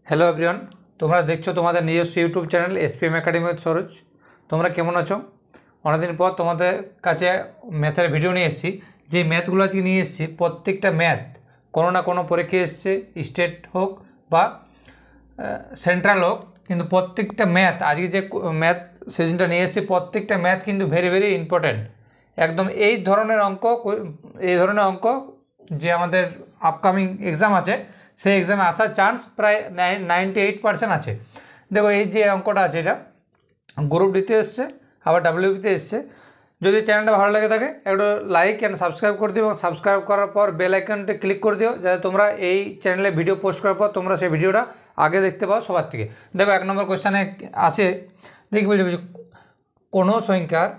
Hello everyone, তোমরা দেখছো তোমাদের নিজস্ব YouTube channel SPM academy with Saroj. তোমরা কেমন আছো? অনেকদিন পর তোমাদের কাছে ম্যাথের ভিডিও নিয়ে এসেছি। যে ম্যাথগুলো আজকে নিয়ে এসেছি প্রত্যেকটা ম্যাথ কোনো না কোনো পরীক্ষায় এসছে, স্টেট হোক বা সেন্ট্রাল হোক, কিন্তু প্রত্যেকটা ম্যাথ আজকে যে ম্যাথ সেশনটা নিয়ে এসেছি প্রত্যেকটা ম্যাথ কিন্তু ভেরি ভেরি ইম্পর্ট্যান্ট। একদম এই ধরনের অঙ্ক যে আমাদের আপকামিং এক্সাম আছে সেই এক্সামে আসার চান্স প্রায় 98% আছে। দেখো এই যে অঙ্কটা আছে এটা গ্রুপ ডিতে এসছে, আবার ডাব্লিউবিতে এসছে। যদি চ্যানেলটা ভালো লাগে থাকে একটু লাইক অ্যান্ড সাবস্ক্রাইব করে দিও, এবং সাবস্ক্রাইব করার পর বেল আইকনটা ক্লিক করে দিও, যাতে তোমরা এই চ্যানেলে ভিডিও পোস্ট করার পর তোমরা সেই ভিডিওটা আগে দেখতে পাও সবার থেকে। দেখো 1 নম্বর কোয়েশ্চানে আসে, দেখি বলছে কোনো সংখ্যার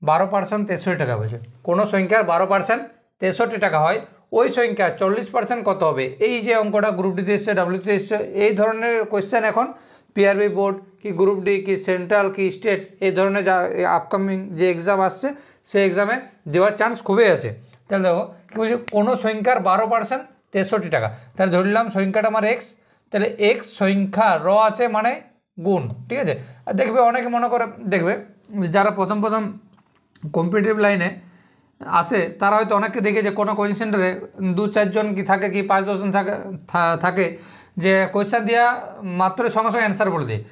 12% 63 টাকা বলছে। কোনো সংখ্যার 12% 63 টাকা হয়, ওই সংখ্যা 40% কত হবে? এই যে অঙ্কটা গ্রুপ ডিতে এসছে, ডাব্লিউতে এসছে, এই ধরনের কোয়েশ্চেন এখন পিআরবি বোর্ড কি গ্রুপ ডি কি সেন্ট্রাল কি স্টেট এই ধরনের যা আপকামিং যে এক্সাম আসছে সেই এক্সামে দেওয়ার চান্স খুবই আছে। তাহলে দেখো কী বলছে, কোনো সংখ্যার 12% 63 টাকা। তাহলে ধরলাম সংখ্যাটা আমার এক্স, তাহলে এক্স সংখ্যা র আছে মানে গুণ, ঠিক আছে। আর দেখবে অনেকে মনে করে, দেখবে যারা প্রথম কম্পিটিটিভ লাইনে আসে তারা হয়তো অনেককে দেখেছে কোনো কোচিং সেন্টারে 2-4 জন কি থাকে কি 5-10 জন থাকে যে কোয়েশ্চেন দেওয়া মাত্র সঙ্গে সঙ্গে অ্যান্সার বলে দেয়।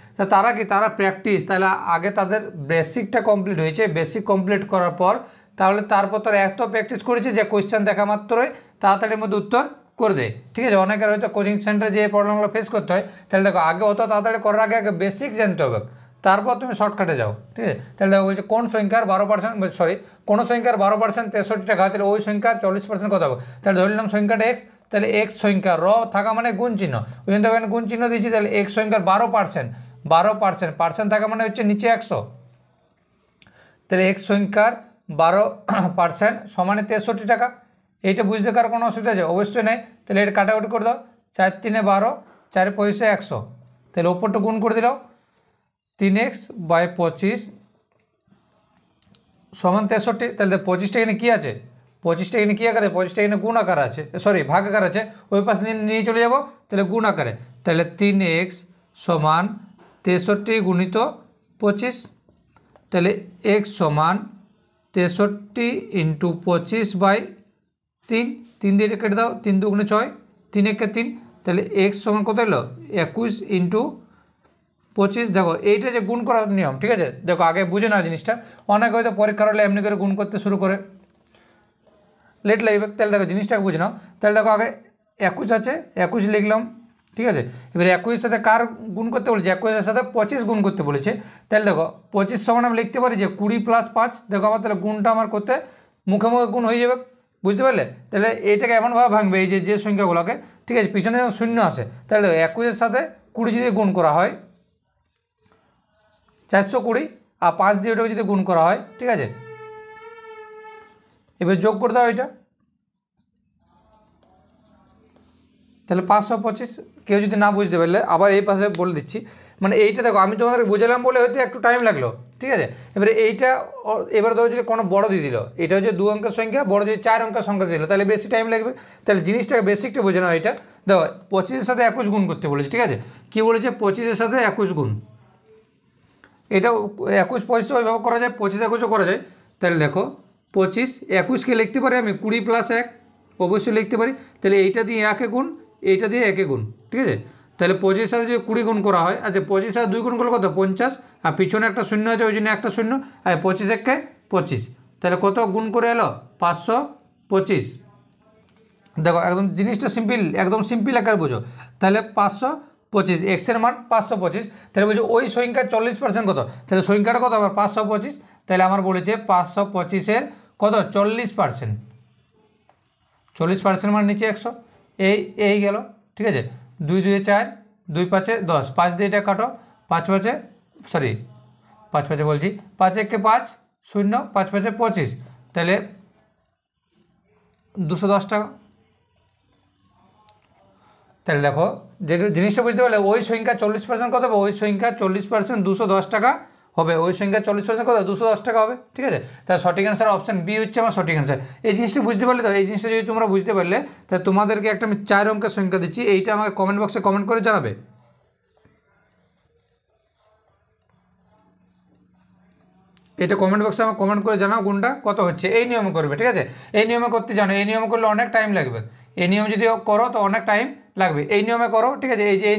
তারা প্র্যাকটিস, তাহলে আগে তাদের বেসিকটা কমপ্লিট হয়েছে, বেসিক কমপ্লিট করার পর তাহলে তারপর তারা এত প্র্যাকটিস করেছে যে কোয়েশ্চেন দেখা মাত্রই তাড়াতাড়ির মধ্যে উত্তর করে দেয়, ঠিক আছে। অনেকের হয়তো কোচিং সেন্টারে যে প্রবলেমগুলো ফেস করতে হয়, তাহলে দেখো আগে অত তাড়াতাড়ি করার আগে বেসিক জানতে হবে, তারপর তুমি শর্টকাটে যাও, ঠিক আছে। তাহলে দেখো বলছে কোন সংখ্যার 12% কোনো সংখ্যার 12% 63 টাকা হয়, তাহলে ওই সংখ্যার 40% কত হবে? তাহলে ধরে নিলাম সংখ্যাটা এক্স, তাহলে এক্স সংখ্যা র থাকা মানে গুণ চিহ্ন, ওই জন্য এখানে গুণ চিহ্ন দিয়েছি। তাহলে এক্স সংখ্যার 12% থাকা মানে হচ্ছে নিচে 100, তাহলে এক্স সংখ্যার 12% সমানে 63 টাকা। এইটা বুঝতে কার কোনো অসুবিধা আছে? অবশ্যই নেই। তাহলে এটা কাটাকুটি করে দাও, 4 3 12, 4 পয়সা 100, তাহলে ওপরটা গুণ করে দিলাম 3x/25 সমান 63। তাহলে 25টা এখানে কী আছে? 25টা এখানে কী আকার আছে? 25টা এখানে গুণ আকার আছে, সরি ভাগ আকার আছে, ওই পাশে নিয়ে চলে যাব, তাহলে গুণ আকারে। তাহলে 3x সমান 63 গুণিত 25, তাহলে x সমান 63 × 25/3, 3 দিয়ে কেটে দাও, 3 2 × 6, 3 1 3, তাহলে x সমান কত এলো? 21 × 25। দেখো এইটা যে গুণ করার নিয়ম, ঠিক আছে, দেখো আগে বুঝে নাও জিনিসটা। অনেকে হয়তো পরীক্ষার হলে এমনি করে গুণ করতে শুরু করে, লেট লাগবে। তাহলে দেখো জিনিসটাকে বুঝে নাও। তাহলে দেখো আগে 21 আছে, 21 লিখলাম, ঠিক আছে। এবারে 21 সাথে কার গুণ করতে বলেছে? 21-এর সাথে 25 গুণ করতে বলেছে। তাহলে দেখো 25 সমান আমি লিখতে পারি যে 20 + 5। দেখো আমার তাহলে গুণটা আমার করতে মুখে মুখে গুণ হয়ে যাবে, বুঝতে পারলে? তাহলে এইটাকে এমনভাবে ভাঙবে এই যে সংখ্যাগুলোকে, ঠিক আছে, পিছনে যেন শূন্য আসে। তাহলে দেখো 21-এর সাথে 20 যদি গুণ করা হয় 420, আর 5 দিয়ে ওটাকে যদি গুণ করা হয়, ঠিক আছে, এবার যোগ করে দাও এটা, তাহলে 525। কেউ যদি না বুঝতে পারলে আবার এই পাশে বলে দিচ্ছি, মানে এইটা দেখো আমি তোমাদেরকে বুঝালাম বলে হয়তো একটু টাইম লাগলো, ঠিক আছে। এবারে এইটা এবার ধরো যদি কোনো বড় দিয়ে দিল, এটা হচ্ছে 2 অঙ্কের সংখ্যা, বড় যদি 4 অঙ্কের সংখ্যা দিল তাহলে বেশি টাইম লাগবে। তাহলে জিনিসটাকে বেসিকটা বোঝে নাও। এটা দেখো 25-এর সাথে 21 গুণ করতে বলেছে, ঠিক আছে। কী বলেছে? 25-এর সাথে 21 গুণ, এটা 21 পয়সা ওইভাবে করা যায়, 25 21ও করা যায়। তাহলে দেখো 25 21কে লিখতে পারি আমি 20 + 1, অবশ্যই লিখতে পারি। তাহলে এইটা দিয়ে 1 গুণ, এইটা দিয়ে 1 গুণ, ঠিক আছে। তাহলে 25 সাথে যদি 20 গুণ করা হয়, আচ্ছা 25 সাথে 2 গুণ করলে কত? 50, আর পিছনে একটা শূন্য আছে ওই জন্য একটা শূন্য, আর 25 1 25, তাহলে কত গুণ করে এলো? 525। দেখো একদম জিনিসটা সিম্পল, একদম সিম্পল আকার বুঝো। তাহলে 525, এক্সের মান 525। তাহলে বলছে ওই সংখ্যার 40% কত? তাহলে সংখ্যাটা কত আমার? 525। তাহলে আমার বলেছে 525-এর কত? 40%। 40% মানে নিচে 100, এই গেল, ঠিক আছে। 2 2 4, 2 5 10, 5 দিয়ে এটা কাটো, 5 5 সরি 5 5 বলছি, 5 1 5 0, 5 5 25, তাহলে 210 টাকা। তাহলে দেখো যে জিনিসটা বুঝতে পারলে ওই সংখ্যা 40% কত হবে? ওই সংখ্যা 40% 210 টাকা হবে, ওই সংখ্যা 40% কত? 210 টাকা হবে, ঠিক আছে। তাহলে সঠিক অ্যান্সার অপশান বি হচ্ছে আমার সঠিক অ্যান্সার। এই জিনিসটা বুঝতে পারলে তো? এই জিনিসটা যদি তোমরা বুঝতে পারলে তাহলে তোমাদেরকে একটা আমি 4 অঙ্কের সংখ্যা দিচ্ছি, এইটা আমাকে কমেন্ট বক্সে কমেন্ট করে জানাবে। এটা কমেন্ট বক্সে আমার কমেন্ট করে জানাও গুণটা কত হচ্ছে। এই নিয়মে করবে, ঠিক আছে? এই নিয়মে করতে জানো, এই নিয়মে করলে অনেক টাইম লাগবে। এই নিয়ম যদি করো তো অনেক টাইম লাগবে। এই নিয়মে করো, ঠিক আছে? এই যে এই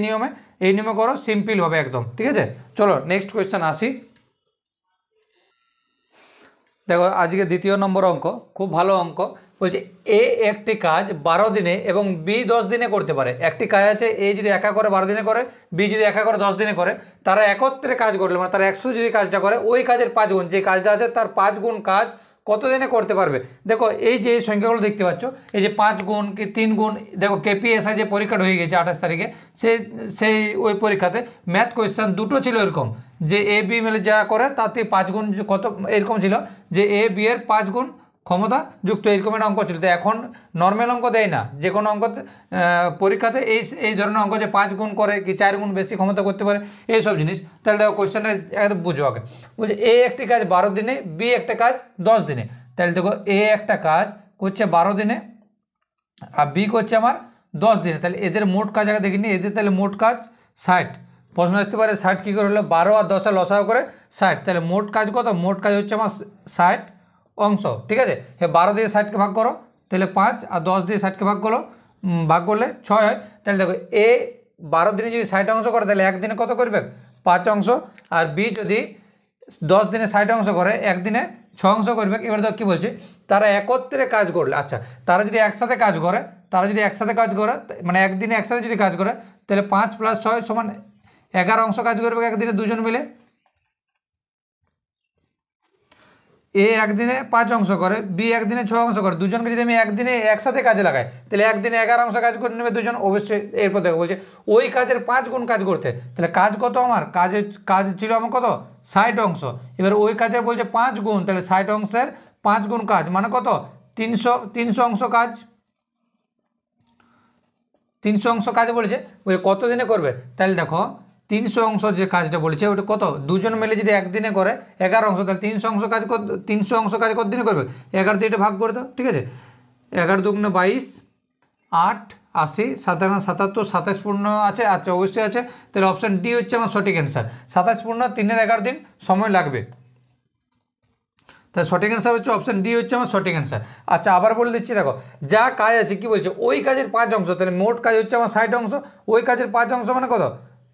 নিয়মে করো, সিম্পল হবে একদম, ঠিক আছে? চলো নেক্সট কোয়েশ্চেন আসি। দেখো আজকে দ্বিতীয় নম্বর অঙ্ক, খুব ভালো অঙ্ক। বলছে এ একটি কাজ 12 দিনে এবং বি 10 দিনে করতে পারে। একটি কাজ আছে, এ যদি একা করে 12 দিনে করে, বি যদি একা করে 10 দিনে করে, তারা একত্রে কাজ করলে মানে তারা 100 যদি কাজটা করে, ওই কাজের 5 গুণ, যে কাজটা আছে তার 5 গুণ কাজ কত দিনে করতে পারবে। দেখো এই যে সংখ্যাগুলো দেখতে পাচ্ছ, এই যে 5 গুণ কি 3 গুণ, দেখো কেপিএসআই যে পরীক্ষাটা হয়ে গেছে 28 তারিখে, সেই ওই পরীক্ষাতে ম্যাথ কোয়েশ্চেন দুটো ছিল এরকম, যে এ বি মিলে যা করে তাতে 5 গুণ কত এরকম ছিল, যে এ বি এর 5 গুণ ক্ষমতা যুক্ত, এরকম একটা অঙ্ক ছিল। তো এখন নর্মাল অঙ্ক দেয় না, যে কোনো অঙ্ক পরীক্ষাতে এই ধরনের অঙ্ক যে 5 গুণ করে কি 4 গুণ বেশি ক্ষমতা করতে পারে, এইসব জিনিস। তাহলে দেখো কোয়েশ্চেনটা একদম বুঝো আগে। বলছে এ একটি কাজ 12 দিনে, বি একটা কাজ 10 দিনে। তাহলে দেখো এ একটা কাজ করছে 12 দিনে আর বি করছে আমার 10 দিনে। তাহলে এদের মোট কাজ আগে দেখিনি, এদের তাহলে মোট কাজ 60। প্রশ্ন আসতে পারে 60 কী করে হলো, 12 আর 10 লসাও করে 60, তাহলে মোট কাজ কত? মোট কাজ হচ্ছে আমার 60 অংশ, ঠিক আছে? 12 দিয়ে 60কে ভাগ করো, তাহলে 5, আর 10 দিয়ে 60কে ভাগ করো, ভাগ করলে 6 হয়। তাহলে দেখো এ 12 দিনে যদি 60 অংশ করে, তাহলে একদিনে কত করবে? 5 অংশ। আর বি যদি 10 দিনে 60 অংশ করে, একদিনে 6 অংশ করবে। এবার দেখো কী বলছে, তারা একত্রে কাজ করলে, আচ্ছা তারা যদি একসাথে কাজ করে, মানে একদিনে একসাথে যদি কাজ করে, তাহলে 5 + 6 = 11 অংশ কাজ করবে একদিনে দুজন মিলে। এ একদিনে 5 অংশ করে, বি একদিনে 6 অংশ করে, দুজনকে যদি আমি একদিনে একসাথে কাজে লাগাই, তাহলে একদিনে 11 অংশ কাজ করে নেবে দুজন অবশ্যই। এরপর দেখো বলছে ওই কাজের 5 গুণ কাজ করতে, তাহলে কাজ কত আমার? কাজ ছিল আমার কত? 60 অংশ। এবার ওই কাজের বলছে 5 গুণ, তাহলে 60 অংশের 5 গুণ কাজ মানে কত? 300 অংশ কাজ। 300 অংশ কাজ বলেছে, কত দিনে করবে? তাহলে দেখো 300 অংশ যে কাজটা বলেছে ওটা কত? দুজন মিলে যদি একদিনে করে 11 অংশ, তাহলে 300 অংশ কাজ 300 অংশ কাজ কত দিনে করবে? 11 দিয়ে এটা ভাগ করে দাও, ঠিক আছে? 11 দুগুণে 22, 8 80, 7 77, 27 পূর্ণ আছে, আচ্ছা অবশ্যই আছে। তাহলে অপশান ডি হচ্ছে আমার সঠিক অ্যান্সার। 27 পূর্ণ 3-এর 11 দিন সময় লাগবে, তাহলে সঠিক অ্যান্সার হচ্ছে অপশান ডি হচ্ছে আমার সঠিক অ্যান্সার। আচ্ছা আবার বলে দিচ্ছি, দেখো যা কাজ আছে কি বলছে, ওই কাজের 5 অংশ, তাহলে মোট কাজ হচ্ছে আমার 60 অংশ, ওই কাজের 5 অংশ মানে কত?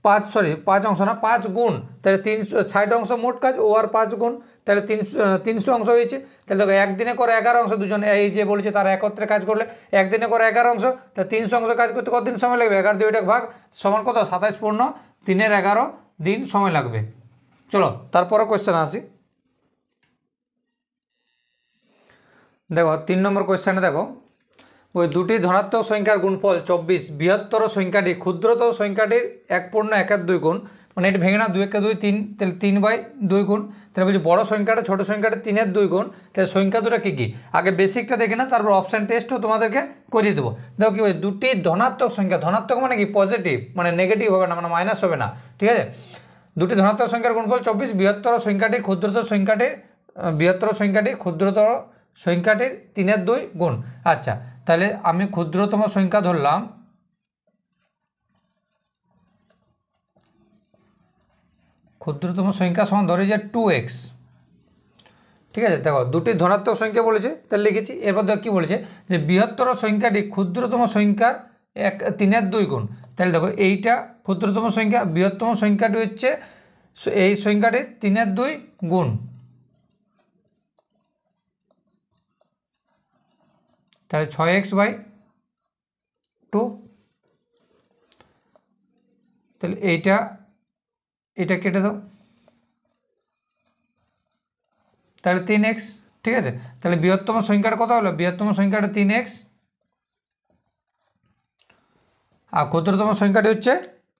5 অংশ না, 5 গুণ, তাহলে 60 অংশ মোট কাজ, ও আর 5 গুণ, তাহলে 300 অংশ হয়েছে। তাহলে দেখো একদিনে করে 11 অংশ, দুজন এই যে বলেছে তারা একত্রে কাজ করলে একদিনে করে 11 অংশ, তাহলে 300 অংশ কাজ করতে কতদিন সময় লাগবে? 11 দিয়ে ভাগ সমান কত? 27 পূর্ণ 3-এর 11 দিন সময় লাগবে। চলো তারপরে কোয়েশ্চেন আসি। দেখো 3 নম্বর কোয়েশ্চেনে দেখো, ওই দুটি ধনাত্মক সংখ্যার গুণফল 24, বৃহত্তর সংখ্যাটি ক্ষুদ্রতর সংখ্যাটির 1.1 গুণ, মানে এটা ভেঙে না 2 3, তাহলে 3/2 গুণ। তাহলে বলছি বড় সংখ্যাটা ছোট সংখ্যাটা 3-এর 2 গুণ। তাহলে সংখ্যা দুটো কী কী? আগে বেসিকটা দেখে না, তারপর অপশান টেস্টও তোমাদেরকে করিয়ে দেবো। দেখো কী বলছে, দুটি ধনাত্মক সংখ্যা, ধনাত্মক মানে কি? পজিটিভ, মানে নেগেটিভ হবে না, মানে মাইনাস হবে না, ঠিক আছে? দুটি ধনাত্মক সংখ্যার গুণফল 24, বৃহত্তর সংখ্যাটি ক্ষুদ্রতর সংখ্যাটির 3-এর 2 গুণ। আচ্ছা তাহলে আমি ক্ষুদ্রতম সংখ্যা ধরলাম, ক্ষুদ্রতম সংখ্যা সমান ধরে যে 2x, ঠিক আছে? দেখো দুটি ধনাত্মক সংখ্যা বলেছে, তাহলে লিখেছি। এরপর দেখো কী বলেছে, যে বৃহত্তর সংখ্যাটি ক্ষুদ্রতম সংখ্যার 3-এর 2 গুণ। তাহলে দেখো এইটা ক্ষুদ্রতম সংখ্যা, বৃহত্তম সংখ্যাটি হচ্ছে এই সংখ্যাটি 3-এর 2 গুণ, তাহলে 6x/2। তাহলে এটা কেটে দাও, তাহলে 3x, ঠিক আছে? তাহলে বৃহত্তম সংখ্যাটা কত হলো? বৃহত্তম সংখ্যাটা 3x, আর ক্ষুদ্রতম সংখ্যাটি হচ্ছে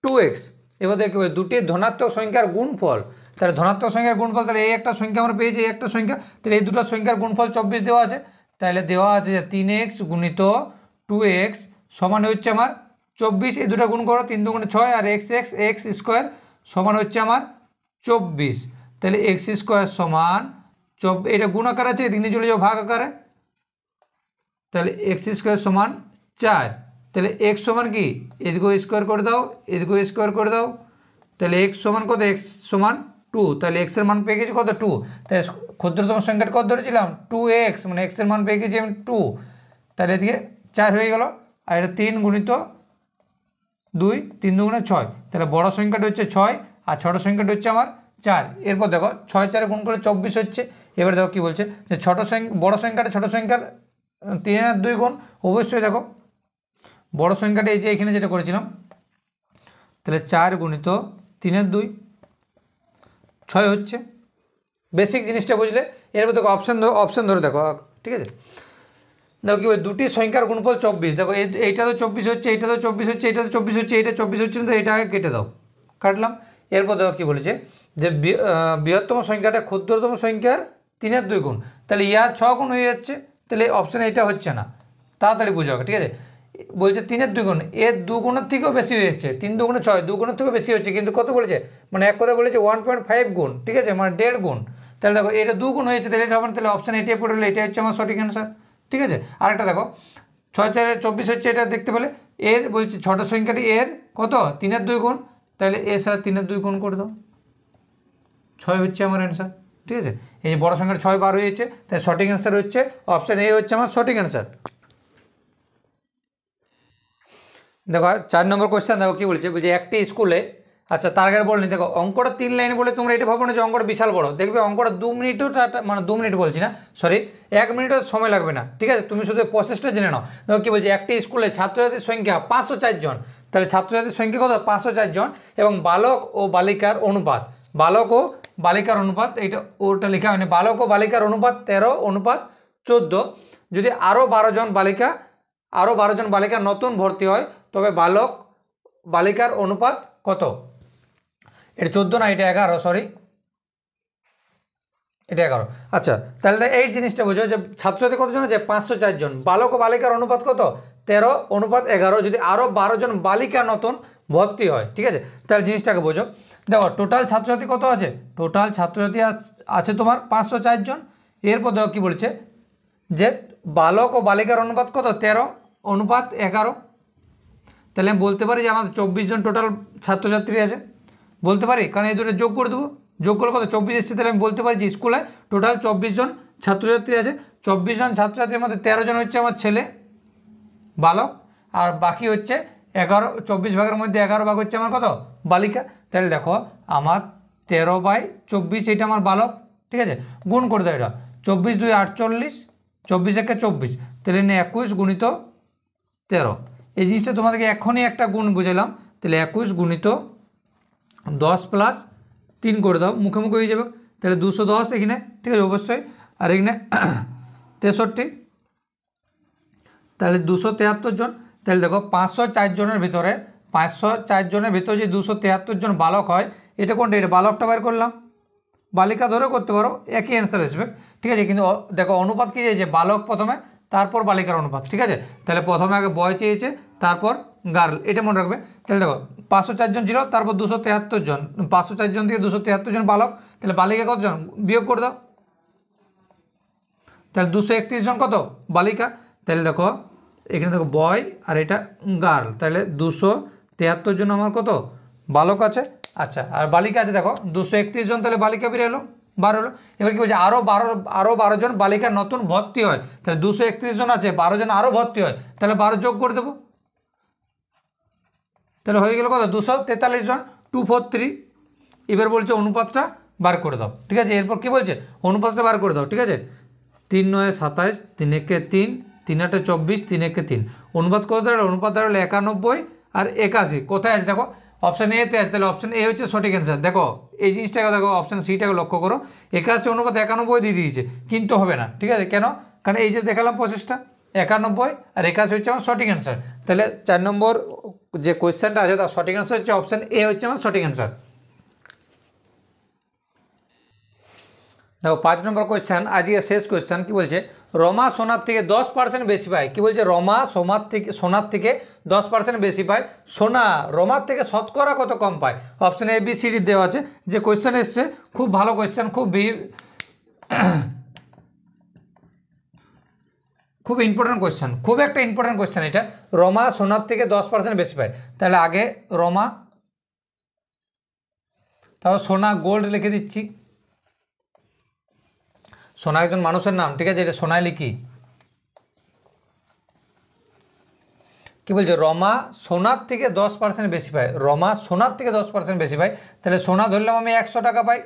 2x। এবার দেখবে দুটি ধনাত্মক সংখ্যার গুণফল, তাহলে ধনাত্মক সংখ্যার গুণফল, তাহলে এই একটা সংখ্যা আমরা পেয়েছি, এই একটা সংখ্যা, তাহলে এই দুটো সংখ্যার গুণফল 24 দেওয়া আছে। তাহলে দেওয়া আছে যে 3x গুণিত 2x সমান হচ্ছে আমার 24, এই দুটো গুণ করো, 3 দুগুণে 6, আর x স্কোয়ার সমান হচ্ছে আমার 24। তাহলে x স্কোয়ার সমান এটা গুণ আকার আছে, এদিকে চলে যাও ভাগ আকারে, তাহলে x স্কোয়ার সমান 4। তাহলে x সমান কি? এদিকেও স্কোয়ার করে দাও, এদিকেও স্কোয়ার করে দাও, তাহলে x সমান কত? x সমান টু, তাহলে এক্সের মান পেয়ে গেছি কত 2, তাই ক্ষুদ্রতম সংখ্যাটা কত ধরেছিলাম 2x, মানে এক্সের মান পেয়ে গেছি আমি 2, তাহলে এদিকে 4 হয়ে গেল, আর এটা 3 গুণিত 2, 3 দুগুণে 6, তাহলে বড় সংখ্যাটা হচ্ছে 6 আর ছোট সংখ্যাটা হচ্ছে আমার 4। এরপর দেখো 6 4 গুণ করে 24 হচ্ছে। এবার দেখো কী বলছে যে বড় সংখ্যাটা ছোট সংখ্যার 3 গুণ। অবশ্যই দেখো বড় সংখ্যাটা এই যে এখানে যেটা করেছিলাম, তাহলে 4 গুণিত 3 6 হচ্ছে। বেসিক জিনিসটা বুঝলে। এরপর দেখো অপশান ধরে দেখো, ঠিক আছে। দেখো কী বলে দুটি সংখ্যার গুণফল 24, দেখো এইটা তো 24 হচ্ছে, এইটা তো 24 হচ্ছে, এইটা তো 24 হচ্ছে, এইটা 24 হচ্ছে না, তো এটা আগে কেটে দাও, কাটলাম। এরপর দেখো কী বলেছে যে বৃহত্তম সংখ্যাটা ক্ষুদ্রতম সংখ্যার 3 গুণ, তাহলে ইয়া 6 গুণ হয়ে যাচ্ছে, তাহলে অপশান এটা হচ্ছে না, তাড়াতাড়ি বুঝো, ঠিক আছে। বলছে 3 গুণ, এর 2 গুণের থেকেও বেশি হয়ে যাচ্ছে, 3 দুগুণে 6, 2 গুণের থেকেও বেশি হচ্ছে, কিন্তু কত বলেছে মানে এক কথা বলেছে 1.5 গুণ, ঠিক আছে, মানে 1.5 গুণ। তাহলে দেখো এটা 2 গুণ হয়েছে, তাহলে এটা হবে না, তাহলে অপশান এটাই পড়ে গেলে, এটা হচ্ছে আমার সঠিক অ্যান্সার, ঠিক আছে। আরেকটা দেখো 6 4 24 হচ্ছে, এটা দেখতে পেলে। এর বলছে ছোট সংখ্যাটি এর কত 3 গুণ, তাহলে এর সাথে 3 গুণ করে দাও, 6 হচ্ছে আমার অ্যান্সার, ঠিক আছে। এই যে বড় সংখ্যাটা 6 বার হয়েছে, তাই সঠিক অ্যান্সার হচ্ছে অপশান এ হচ্ছে আমার সঠিক অ্যান্সার। দেখো 4 নম্বর কোয়েশ্চেন, দেখো কী বলছে একটি স্কুলে, আচ্ছা তার আগে বলিনি, দেখো অঙ্কটা 3 লাইনে বলে তোমরা এটা ভাবো না যে অঙ্কটা বিশাল বড়, দেখবে অঙ্কটা 2 মিনিটও, মানে 2 মিনিট বলছি না, সরি 1 মিনিটও সময় লাগবে না, ঠিক আছে। তুমি শুধু প্রসেসটা জেনে নাও। দেখো কী বলছে একটি স্কুলে ছাত্রছাত্রীর সংখ্যা 504 জন, তাহলে ছাত্রছাত্রীর সংখ্যা কত 504 জন, এবং বালক ও বালিকার অনুপাত, বালক ও বালিকার অনুপাত, এইটা ওটা লেখা হয়নি, বালক ও বালিকার অনুপাত 13:14। যদি আরও 12 জন বালিকা নতুন ভর্তি হয়, তবে বালক বালিকার অনুপাত কত? এটা 14 না, এটা 11, সরি এটা 11। আচ্ছা তাহলে এই জিনিসটা বুঝো যে ছাত্রছাত্রী কতজন আছে 504 জন, বালক ও বালিকার অনুপাত কত 13:11। যদি আরও 12 জন বালিকা নতুন ভর্তি হয়, ঠিক আছে, তাহলে জিনিসটাকে বোঝো। দেখো টোটাল ছাত্রছাত্রী কত আছে, টোটাল ছাত্রছাত্রী আছে তোমার 504 জন। এরপর দেখো কী বলছে যে বালক ও বালিকার অনুপাত কত 13:11। তাহলে আমি বলতে পারি যে আমাদের 24 জন টোটাল ছাত্রছাত্রী আছে, বলতে পারি, কারণ এই দুটো যোগ করে দেবো, যোগ করলে কত 24 এসছে, তাহলে আমি বলতে পারি যে স্কুলে টোটাল 24 জন ছাত্রছাত্রী আছে। 24 জন ছাত্রছাত্রীর মধ্যে 13 জন হচ্ছে আমার ছেলে বালক, আর বাকি হচ্ছে 11, 24 ভাগের মধ্যে 11 ভাগ হচ্ছে আমার কত বালিকা। তাহলে দেখো আমার 13/24 এটা আমার বালক, ঠিক আছে, গুণ করে দাও, এটা 24 2 48, 24 একে 24, তাহলে 21 গুণিত 13। এই জিনিসটা তোমাদেরকে এখনই একটা গুণ বুঝালাম, তাহলে 21 গুণিত 10 প্লাস 3 করে দাও, মুখে মুখে হয়ে যাবে, তাহলে 210 এখানে, ঠিক আছে অবশ্যই, আর এখানে 63, তাহলে 273 জন। তাহলে দেখো 504 জনের ভিতরে, 504 জনের ভিতরে যে 273 জন বালক হয়, এটা কোনটা, এটা বালকটা বার করলাম, বালিকা ধরে করতে পারো, একই অ্যান্সার আসবে, ঠিক আছে। কিন্তু দেখো অনুপাত কী চেয়েছে, বালক প্রথমে তারপর বালিকার অনুপাত, ঠিক আছে। তাহলে প্রথমে আগে বয় চেয়েছে তারপর গার্ল, এটা মনে রাখবে। তাহলে দেখো 504 জন ছিল, তারপর 273 জন, 504 জন থেকে 273 জন বালক, তাহলে বালিকা কতজন বিয়োগ করে দাও, তাহলে 231 জন কত বালিকা। তাহলে দেখো এখানে দেখো বয় আর এটা গার্ল, তাহলে 273 জন আমার কত বালক আছে। আচ্ছা আর বালিকা আছে দেখো 231 জন, তাহলে বালিকা বেরিয়ে এলো 12 হলো। এবার কি বলছে আরও 12 জন বালিকা নতুন ভর্তি হয়, তাহলে 231 জন আছে, 12 জন আরও ভর্তি হয়, তাহলে 12 যোগ করে দেবো, তাহলে হয়ে গেল কত 243 জন, 243। এবার বলছে অনুপাতটা বার করে দাও, ঠিক আছে। এরপর কি বলছে অনুপাতটা বার করে দাও, ঠিক আছে। 3 9 27, 3 1 3, 3 8 24, 3 1 3, অনুপাত কত দাঁড়ালো, অনুপাত দাঁড়ালো 91 আর 81। কোথায় আছে দেখো অপশান এতে আছে, তাহলে অপশান এ হচ্ছে সঠিক অ্যান্সার। দেখো এই জিনিসটাকে দেখো, অপশান সিটাকে লক্ষ্য করো, 81 অনুপাত 91 দিয়ে দিয়েছে, কিন্তু হবে না, ঠিক আছে। কেন, কারণ এই যে দেখালাম প্রসেসটা 91 আর 81 হচ্ছে আমার সঠিক অ্যান্সার। তাহলে 4 নম্বর যে কোয়েশ্চেনটা আছে তার সঠিক অ্যান্সার হচ্ছে অপশান এ হচ্ছে আমার সঠিক অ্যান্সার। দেখো 5 নম্বর কোয়েশ্চেন, আজকে শেষ কোয়েশ্চেন, কি বলছে রমা সোনার থেকে 10% বেশি পায়। কি বলছে রমা সোনার থেকে 10% বেশি পায়, সোনা রমার থেকে শতকরা কত কম পায়। Option A B C D দেওয়া আছে। যে কোয়েশ্চেন এসছে খুব ভালো কোয়েশ্চেন, খুব ইম্পর্টেন্ট কোয়েশ্চেন, খুব একটা ইম্পর্টেন্ট কোয়েশ্চেন এটা। রমা সোনার থেকে 10% বেশি পায়, তাহলে আগে রমা, তারপর সোনা গোল্ড লিখে দিচ্ছি, সোনা একজন মানুষের নাম, ঠিক আছে, এটা সোনায় লিখি। কি বলছে, রমা সোনার থেকে 10% বেশি পায়, রমা সোনার থেকে 10% বেশি পায়, তাহলে সোনা ধরলাম আমি 100 টাকা পাই,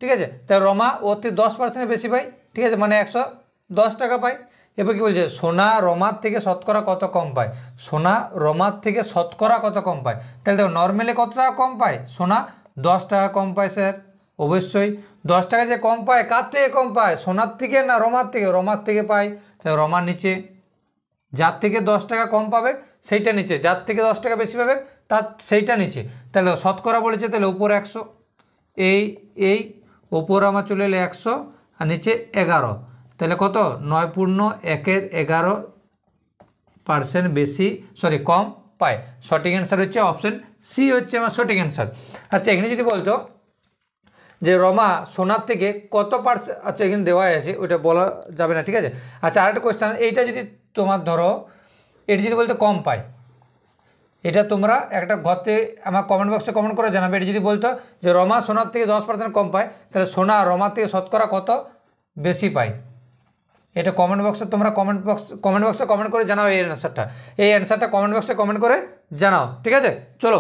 ঠিক আছে, তাহলে রমা ওর থেকে 10% বেশি পাই, ঠিক আছে, মানে 110 টাকা পাই। এবার কি বলছে, সোনা রমার থেকে শতকরা কত কম পায়, সোনা রমার থেকে শতকরা কত কম পায়, তাহলে দেখো নর্মালি কত টাকা কম পায়, সোনা 10 টাকা কম পায় স্যার, অবশ্যই 10 টাকা যে কম পায়, কার থেকে কম পায়, সোনার থেকে না রমার থেকে, রমার থেকে পায়, তাহলে রমার নিচে, যার থেকে 10 টাকা কম পাবে সেইটা নিচে, যার থেকে 10 টাকা বেশি পাবে তার সেইটা নিচে, তাহলে শতকরা বলেছে, তাহলে উপরে 100, এই ওপর আমার চলে এলো 100 আর নিচে 11, তাহলে কত 9.1-11% বেশি কম পায়। সঠিক অ্যান্সার হচ্ছে অপশন সি হচ্ছে আমার সঠিক অ্যান্সার। আচ্ছা এখানে যদি বলতো যে রমা সোনার থেকে কত পার্সেন্ট, আচ্ছা এখানে দেওয়া আছে ওইটা বলা যাবে না, ঠিক আছে। আচ্ছা আরেকটা কোয়েশ্চেন, এইটা যদি তোমার ধরো এটা যদি বলতো কম পায়, এটা তোমরা একটা ঘরতে আমার কমেন্ট বক্সে কমেন্ট করে জানাবে। এটা যদি বলতো যে রমা সোনার থেকে 10% কম পায়, তাহলে সোনা রমার থেকে শতকরা কত বেশি পায়, এটা কমেন্ট বক্সে তোমরা কমেন্ট বক্সে কমেন্ট করে জানাও এই অ্যান্সারটা কমেন্ট বক্সে কমেন্ট করে জানাও, ঠিক আছে। চলো